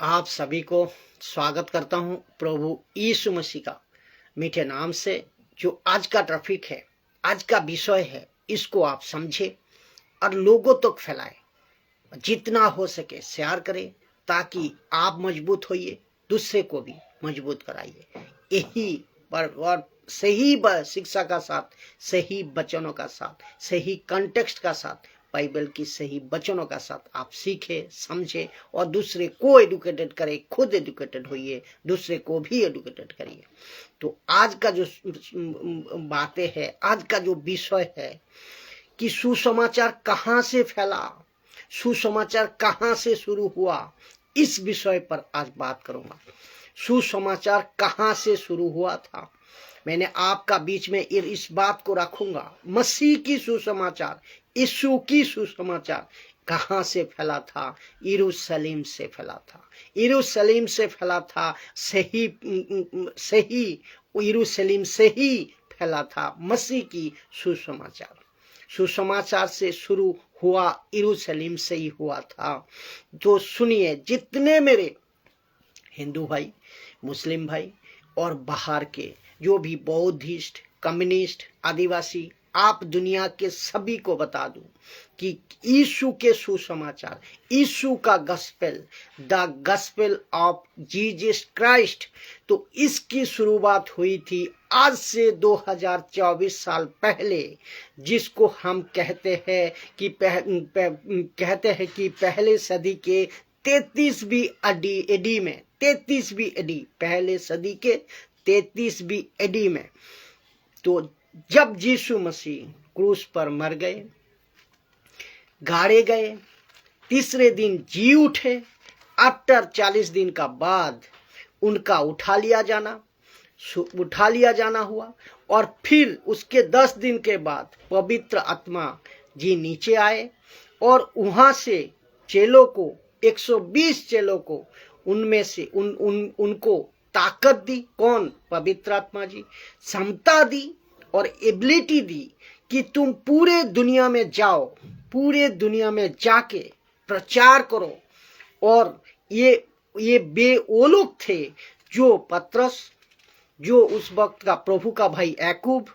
आप सभी को स्वागत करता हूं प्रभु यीशु मसीह का मीठे नाम से। जो आज का टॉपिक है, आज का विषय है, इसको आप समझे और लोगों तक फैलाए, जितना हो सके शेयर करें ताकि आप मजबूत होइए, दूसरे को भी मजबूत कराइए। यही पर और सही शिक्षा का साथ, सही वचनों का साथ, सही कॉन्टेक्स्ट का साथ, बाइबल की सही वचनों का साथ आप सीखे, समझे और दूसरे को एडुकेटेड करे। खुद एडुकेटेड होइए, दूसरे को भी एडुकेटेड करिए। तो आज का जो बातें है, आज का जो विषय है कि सुसमाचार कहाँ से फैला, सुसमाचार कहाँ से शुरू हुआ, इस विषय पर आज बात करूंगा। सुसमाचार कहाँ से शुरू हुआ था, मैंने आपका बीच में इस बात को रखूंगा। मसीह की सुसमाचार, यीशु की सुसमाचार कहाँ से फैला था? यरूशलेम से फैला था। यरूशलेम से फैला था, सही यरूशलेम से ही फैला था मसीह की सुसमाचार। सुसमाचार से शुरू हुआ, यरूशलेम से ही हुआ था। तो सुनिए, जितने मेरे हिंदू भाई, मुस्लिम भाई और बाहर के जो भी बौद्धिस्ट, कम्युनिस्ट, आदिवासी, आप दुनिया के सभी को बता दूं कि यीशु के सुसमाचार, यीशु का gospel, the gospel of Jesus Christ, तो इसकी शुरुआत हुई थी आज से 2024 साल पहले, जिसको हम कहते हैं कि पहले सदी के 33वीं एडी में, 33वीं एडी, पहले सदी के 33वीं एडी में, तो जब यीशु मसीह क्रूस पर मर गए, गाड़े गए, तीसरे दिन जी उठे, आफ्टर 40 दिन का बाद उनका उठा लिया जाना हुआ, और फिर उसके 10 दिन के बाद पवित्र आत्मा जी नीचे आए और वहां से चेलों को, 120 चेलों को, उनमें से उनको ताकत दी। कौन? पवित्र आत्मा जी। क्षमता दी और एबिलिटी दी कि तुम पूरे दुनिया में जाओ, पूरे दुनिया में जाके प्रचार करो। और ये वो लोग थे जो पतरस, जो उस वक्त का प्रभु का भाई याकूब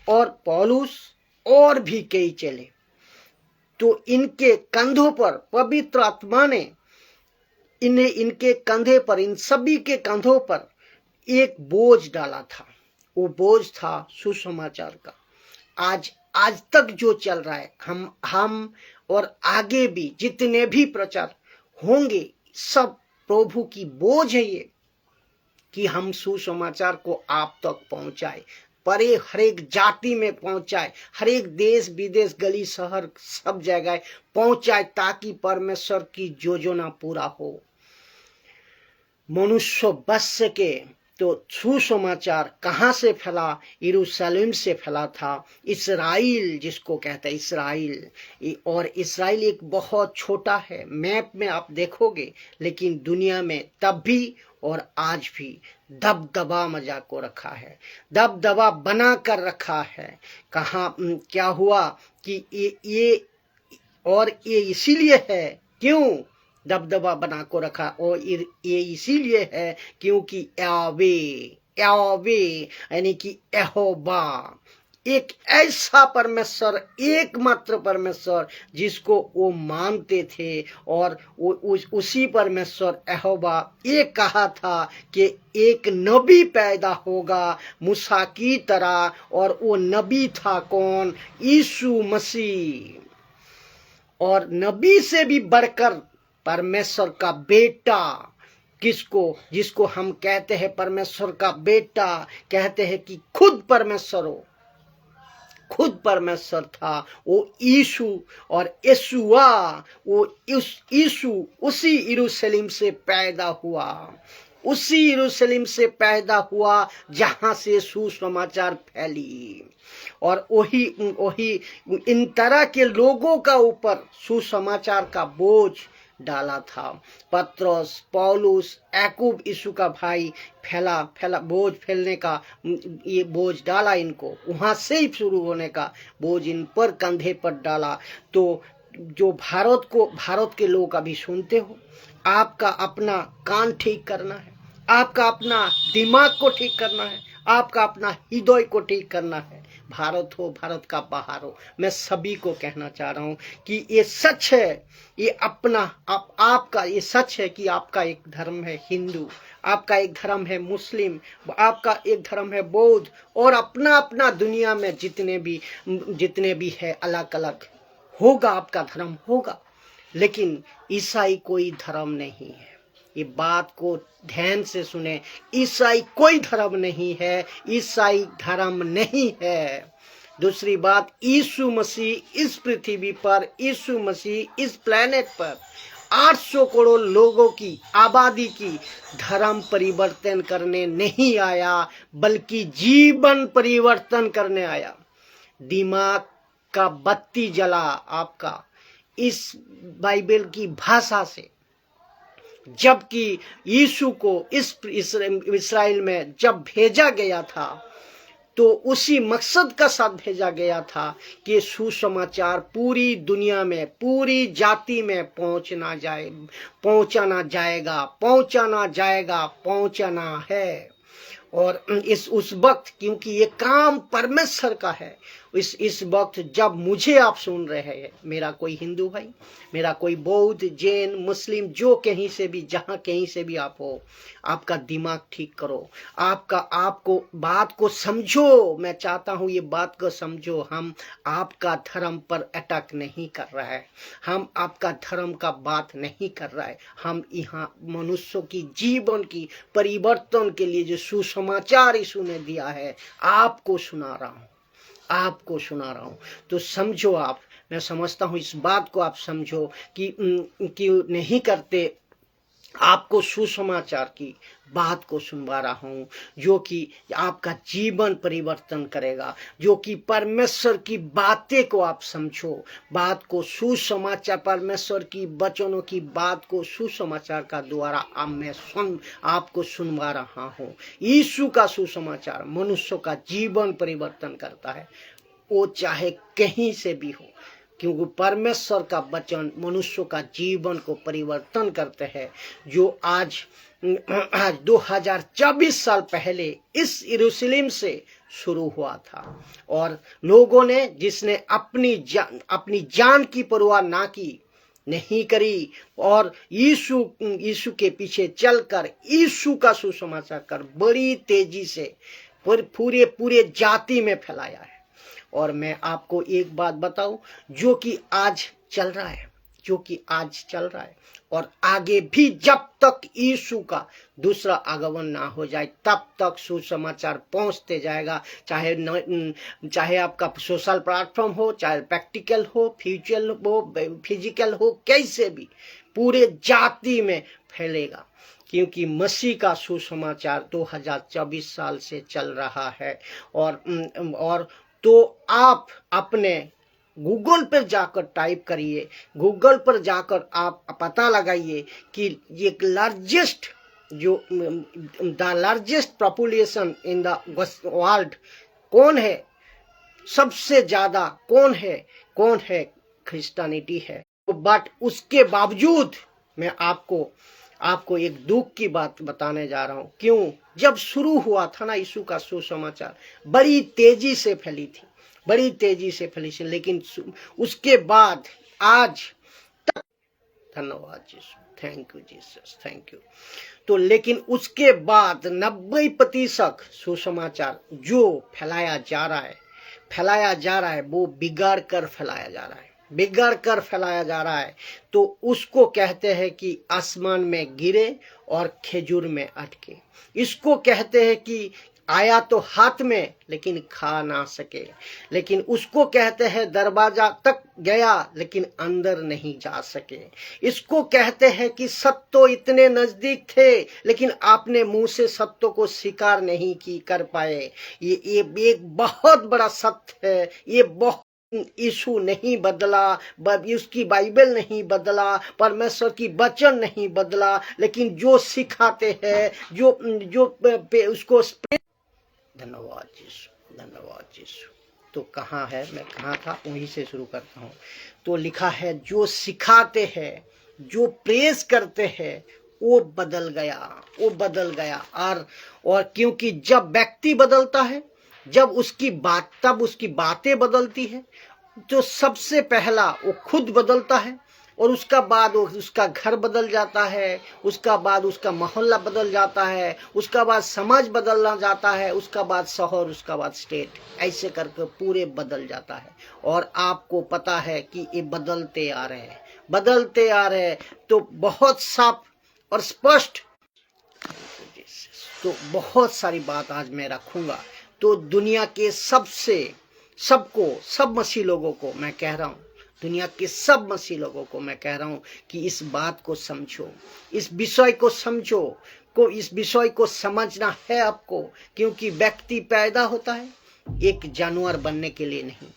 और पौलुस और भी कई चेले, तो इनके कंधों पर पवित्र आत्मा ने इनके कंधे पर, इन सभी के कंधों पर एक बोझ डाला था। वो बोझ था सुसमाचार का। आज तक जो चल रहा है, हम और आगे भी जितने भी प्रचार होंगे, सब प्रभु की बोझ है ये, कि हम सुसमाचार को आप तक पहुंचाए, परे हरेक जाति में पहुंचाए, हरेक देश विदेश, गली शहर, सब जगह पहुंचाए, ताकि परमेश्वर की योजना पूरा हो, मनुष्य बच सके। तो सुसमाचार कहाँ से फैला? यरूशलेम से फैला था। इस्राएल जिसको कहते हैं, इस्राएल, और इस्राएल एक बहुत छोटा है, मैप में आप देखोगे, लेकिन दुनिया में तब भी और आज भी दबदबा मजा को रखा है, दबदबा बना कर रखा है। कहाँ क्या हुआ कि ये इसीलिए है, क्यों दबदबा बना को रखा? और ये इसीलिए है क्योंकि यावे यानी कि यहोवा एक ऐसा परमेश्वर, एकमात्र परमेश्वर जिसको वो मानते थे, और उसी परमेश्वर यहोवा ये कहा था कि एक नबी पैदा होगा मूसा की तरह, और वो नबी था कौन? यीशु मसीह। और नबी से भी बढ़कर परमेश्वर का बेटा, जिसको हम कहते हैं परमेश्वर का बेटा, कहते हैं कि खुद परमेश्वर हो, खुद परमेश्वर था वो यीशु। और यीशुआ, वो यीशु उसी यरूशलेम से पैदा हुआ, उसी यरूशलेम से पैदा हुआ जहां से सुसमाचार फैली। और वही इन तरह के लोगों का ऊपर सुसमाचार का बोझ डाला था। पतरस, पौलुस, याकूब, यीशु का भाई, फैला बोझ फैलने का ये बोझ डाला इनको, वहां से ही शुरू होने का बोझ इन पर कंधे पर डाला। तो जो भारत के लोग अभी सुनते हो, आपका अपना कान ठीक करना है, आपका अपना दिमाग को ठीक करना है, आपका अपना हृदय को ठीक करना है। भारत हो, भारत का बाहर हो, मैं सभी को कहना चाह रहा हूं कि ये सच है, ये अपना आपका ये सच है कि आपका एक धर्म है हिंदू, आपका एक धर्म है मुस्लिम, आपका एक धर्म है बौद्ध, और अपना अपना दुनिया में जितने भी है अलग अलग होगा, आपका धर्म होगा, लेकिन ईसाई कोई धर्म नहीं है। ये बात को ध्यान से सुने, ईसाई कोई धर्म नहीं है, ईसाई धर्म नहीं है। दूसरी बात, यीशु मसीह इस पृथ्वी पर, यीशु मसीह इस प्लेनेट पर 800 करोड़ लोगों की आबादी की धर्म परिवर्तन करने नहीं आया, बल्कि जीवन परिवर्तन करने आया। दिमाग का बत्ती जला आपका इस बाइबल की भाषा से, जबकि यीशु को इस इस्राएल में जब भेजा गया था तो उसी मकसद का साथ भेजा गया था कि सुसमाचार पूरी दुनिया में, पूरी जाति में पहुंचाना है। और उस वक्त, क्योंकि ये काम परमेश्वर का है, इस वक्त जब मुझे आप सुन रहे हैं, मेरा कोई हिंदू भाई, मेरा कोई बौद्ध, जैन, मुस्लिम, जो कहीं से भी, जहां कहीं से भी आप हो, आपका दिमाग ठीक करो, आपको बात को समझो। मैं चाहता हूं ये बात को समझो। हम आपका धर्म पर अटैक नहीं कर रहा है, हम आपका धर्म का बात नहीं कर रहा है, हम यहाँ मनुष्यों की जीवन की परिवर्तन के लिए जो सुसमाचार यीशु ने दिया है, आपको सुना रहा हूं। तो समझो आप, मैं समझता हूं इस बात को आप समझो कि नहीं करते, आपको सुसमाचार की बात को सुनवा रहा हूं, जो कि आपका जीवन परिवर्तन करेगा, जो कि परमेश्वर की बातें को आप समझो, बात को सुसमाचार, परमेश्वर की वचनों की बात को सुसमाचार का द्वारा मैं आपको सुनवा रहा हूं। यीशु का सुसमाचार मनुष्यों का जीवन परिवर्तन करता है, वो चाहे कहीं से भी हो, क्योंकि परमेश्वर का वचन मनुष्यों का जीवन को परिवर्तन करते हैं। जो आज 2024 साल पहले इस यरूशलेम से शुरू हुआ था, और लोगों ने, जिसने अपनी जान की परवाह नहीं करी, और यीशु के पीछे चलकर यीशु का सुसमाचार कर बड़ी तेजी से पूरे जाति में फैलाया है। और मैं आपको एक बात बताऊं, जो कि आज चल रहा है, और आगे भी जब तक यीशु का दूसरा आगमन ना हो जाए, तब तक सुसमाचार पहुंचते जाएगा। चाहे आपका सोशल प्लेटफॉर्म हो, चाहे प्रैक्टिकल हो, फिजिकल हो, कैसे भी पूरे जाति में फैलेगा, क्योंकि मसीह का सुसमाचार 2024 साल से चल रहा है। और तो आप अपने गूगल पर जाकर टाइप करिए, गूगल पर जाकर आप पता लगाइए कि ये largest population in the world कौन है, सबसे ज्यादा कौन है, क्रिश्चियनिटी है। बट उसके बावजूद मैं आपको एक दुख की बात बताने जा रहा हूं। क्यों? जब शुरू हुआ था ना यीशु का सुसमाचार, बड़ी तेजी से फैली थी, लेकिन उसके बाद आज तक, धन्यवाद यीशु, thank you Jesus, thank you. तो लेकिन उसके बाद 90% सुसमाचार जो फैलाया जा रहा है वो बिगाड़ कर फैलाया जा रहा है। तो उसको कहते हैं कि आसमान में गिरे और खजूर में अटके। इसको कहते हैं कि आया तो हाथ में लेकिन खा ना सके। लेकिन उसको कहते हैं दरवाजा तक गया लेकिन अंदर नहीं जा सके। इसको कहते हैं कि सत्य इतने नजदीक थे लेकिन आपने मुंह से सत्य को स्वीकार नहीं कर पाए। ये एक बहुत बड़ा सत्य है। ये बहुत यीशु नहीं बदला, उसकी बाइबल नहीं बदला, परमेश्वर की वचन नहीं बदला, लेकिन जो सिखाते हैं, जो उसको, धन्यवाद यीशु। तो कहाँ है, मैं कहाँ था, वहीं से शुरू करता हूँ। तो लिखा है जो सिखाते हैं जो प्रेस करते हैं वो बदल गया। और क्योंकि जब व्यक्ति बदलता है, जब उसकी बातें बदलती है, तो सबसे पहला वो खुद बदलता है, और उसका बाद उसका घर बदल जाता है, उसका बाद उसका मोहल्ला बदल जाता है, उसका बाद समाज बदलना जाता है, उसका बाद शहर, उसका बाद स्टेट, ऐसे करके पूरे बदल जाता है। और आपको पता है कि ये बदलते आ रहे हैं। तो बहुत साफ और स्पष्ट, तो बहुत सारी बात आज मैं रखूंगा। तो दुनिया के सब मसीह लोगों को मैं कह रहा हूं, दुनिया के सब मसीह लोगों को मैं कह रहा हूं कि इस बात को समझो, इस विषय को समझो, इस विषय को समझना है आपको। क्योंकि व्यक्ति पैदा होता है एक जानवर बनने के लिए नहीं,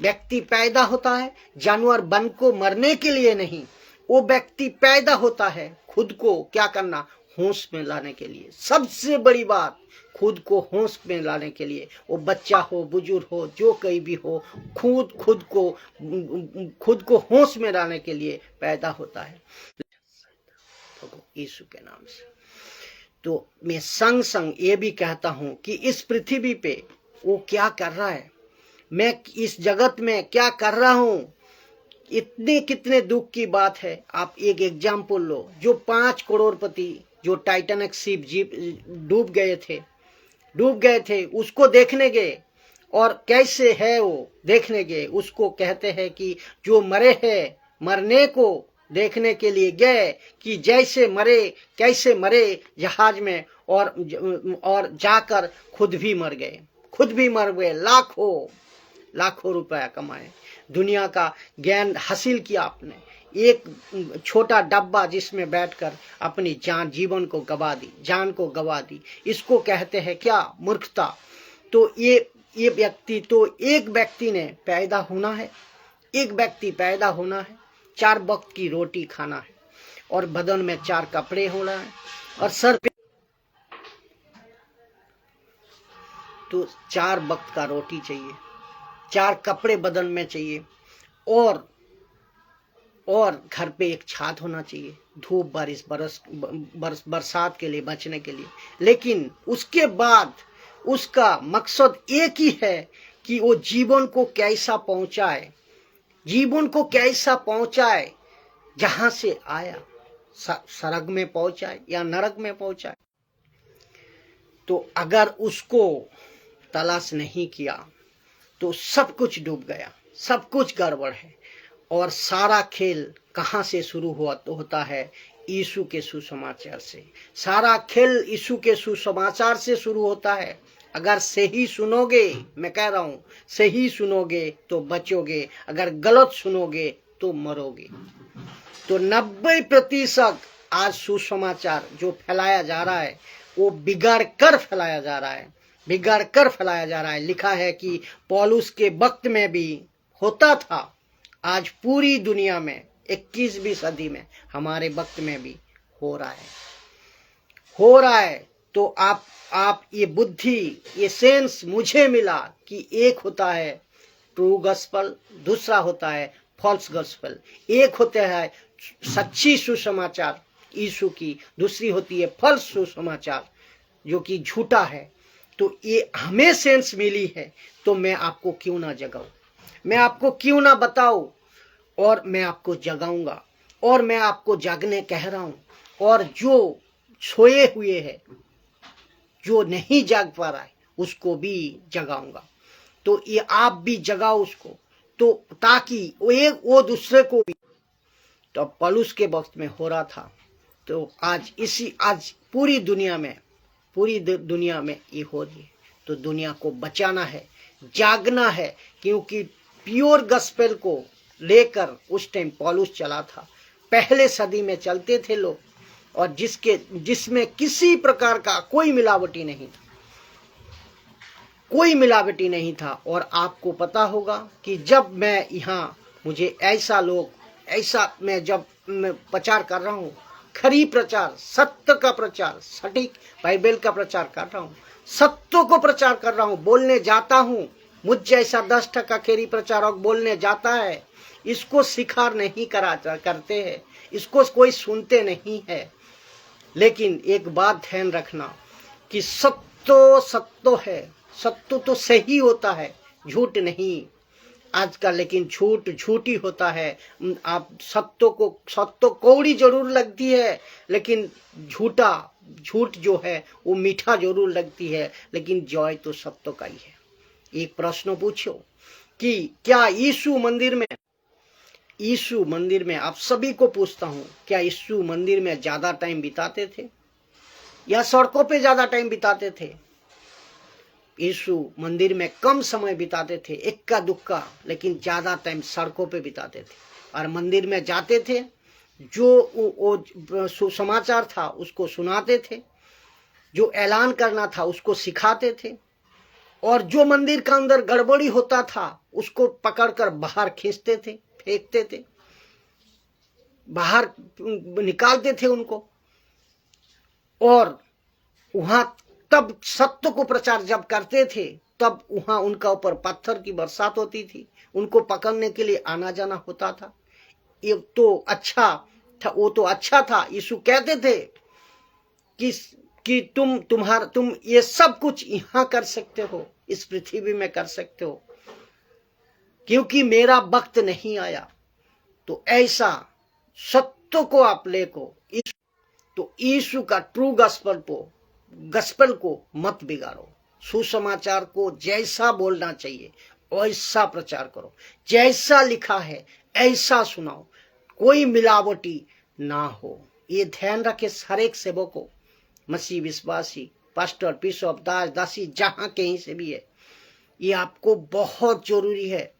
व्यक्ति पैदा होता है जानवर बन को मरने के लिए नहीं, वो व्यक्ति पैदा होता है खुद को क्या करना, होश में लाने के लिए। सबसे बड़ी बात, खुद को होश में लाने के लिए, वो बच्चा हो, बुजुर्ग हो, जो कोई भी हो, खुद को होश में लाने के लिए पैदा होता है यीशु के नाम से। तो मैं संग ये भी कहता हूं कि इस पृथ्वी पे वो क्या कर रहा है, मैं इस जगत में क्या कर रहा हूं, इतने कितने दुख की बात है। आप एक एग्जाम्पल लो, जो 5 करोड़पति जो टाइटैनिक शिप डूब गए थे, उसको देखने गए, और कैसे है वो देखने गए। उसको कहते हैं कि जो मरे हैं, मरने को देखने के लिए गए कि जैसे मरे, कैसे मरे जहाज में, और जाकर खुद भी मर गए। लाखों रुपया कमाए, दुनिया का ज्ञान हासिल किया आपने, एक छोटा डब्बा जिसमें बैठकर अपनी जान को गवा दी। इसको कहते हैं क्या, मूर्खता। तो ये व्यक्ति, तो एक व्यक्ति ने पैदा होना है, 4 वक्त की रोटी खाना है, और बदन में 4 कपड़े होना है, और सर पे तो 4 वक्त का रोटी चाहिए, 4 कपड़े बदन में चाहिए, और घर पे एक छात होना चाहिए, धूप बारिश बरसात के लिए बचने के लिए। लेकिन उसके बाद उसका मकसद एक ही है कि वो जीवन को कैसा पहुंचाए, जहां से आया, स्वर्ग में पहुंचाए या नरक में पहुंचाए। तो अगर उसको तलाश नहीं किया तो सब कुछ डूब गया, सब कुछ गड़बड़ है। और सारा खेल कहां से शुरू होता है, यीशु के सुसमाचार से। सारा खेल यीशु के सुसमाचार से शुरू होता है। अगर सही सुनोगे, मैं कह रहा हूं, सही सुनोगे तो बचोगे, अगर गलत सुनोगे तो मरोगे। तो 90% आज सुसमाचार जो फैलाया जा रहा है वो बिगाड़ कर फैलाया जा रहा है। लिखा है कि पौलुस के वक्त में भी होता था, आज पूरी दुनिया में 21वीं सदी में हमारे वक्त में भी हो रहा है। तो आप ये बुद्धि, ये सेंस मुझे मिला कि एक होता है ट्रू गॉस्पेल, दूसरा होता है फॉल्स गॉस्पेल। एक होता है सच्ची सुसमाचार यीशु की, दूसरी होती है फॉल्स सुसमाचार जो कि झूठा है। तो ये हमें सेंस मिली है, तो मैं आपको क्यों ना जगाऊं, मैं आपको क्यों ना बताऊं, और मैं आपको जगाऊंगा, और मैं आपको जागने कह रहा हूं। और जो सोए हुए है, जो नहीं जाग पा रहा है, उसको भी जगाऊंगा। तो ये आप भी जगाओ उसको, तो ताकि वो दूसरे को भी। तो पौलुस के वक्त में हो रहा था, तो आज पूरी दुनिया में ये हो रही है। तो दुनिया को बचाना है, जागना है, क्योंकि प्योर गॉस्पेल को लेकर उस टाइम पौलुस चला था। पहले सदी में चलते थे लोग, और जिसमें किसी प्रकार का कोई मिलावटी नहीं था। और आपको पता होगा कि जब मैं यहाँ, मुझे मैं जब मैं प्रचार कर रहा हूँ, खरी प्रचार, सत्य का प्रचार, सटीक बाइबल का प्रचार कर रहा हूँ, सत्य को प्रचार कर रहा हूँ, बोलने जाता हूँ। मुझ जैसा 10% खरी प्रचारक बोलने जाता है, इसको स्वीकार नहीं करते हैं। इसको कोई सुनते नहीं है। लेकिन एक बात ध्यान रखना कि सत्य है, सत्य तो सही होता है, झूठ नहीं। आजकल लेकिन झूठ झूठी होता है। आप सत्य कौड़ी जरूर लगती है, लेकिन झूठ जो है वो मीठा जरूर लगती है, लेकिन जॉय तो सत्य का ही है। एक प्रश्न पूछो कि क्या यीशु मंदिर में आप सभी को पूछता हूं, क्या यीशु मंदिर में ज्यादा टाइम बिताते थे या सड़कों पे ज्यादा टाइम बिताते थे? यीशु मंदिर में कम समय बिताते थे, इक्का दुक्का, लेकिन ज्यादा टाइम सड़कों पे बिताते थे। और मंदिर में जाते थे, जो सुसमाचार था उसको सुनाते थे, जो ऐलान करना था उसको सिखाते थे, और जो मंदिर के अंदर गड़बड़ी होता था उसको पकड़कर बाहर खींचते थे, फेंकते थे, बाहर निकालते थे उनको। और वहां तब सत्य को प्रचार जब करते थे, तब वहां उनका ऊपर पत्थर की बरसात होती थी, उनको पकड़ने के लिए आना जाना होता था। ये तो अच्छा था, वो तो अच्छा था। यीशु कहते थे कि तुम ये सब कुछ यहां कर सकते हो, इस पृथ्वी में कर सकते हो, क्योंकि मेरा वक्त नहीं आया। तो ऐसा सत्य को आप लेको, तो यीशु का ट्रू गस्पेल को मत बिगाड़ो। सुसमाचार को जैसा बोलना चाहिए वैसा प्रचार करो, जैसा लिखा है ऐसा सुनाओ, कोई मिलावटी ना हो। ये ध्यान रखे हर एक सेवक को, मसीह विश्वासी, पास्टर, बिशप, दास, दासी, जहां कहीं से भी है, ये आपको बहुत जरूरी है।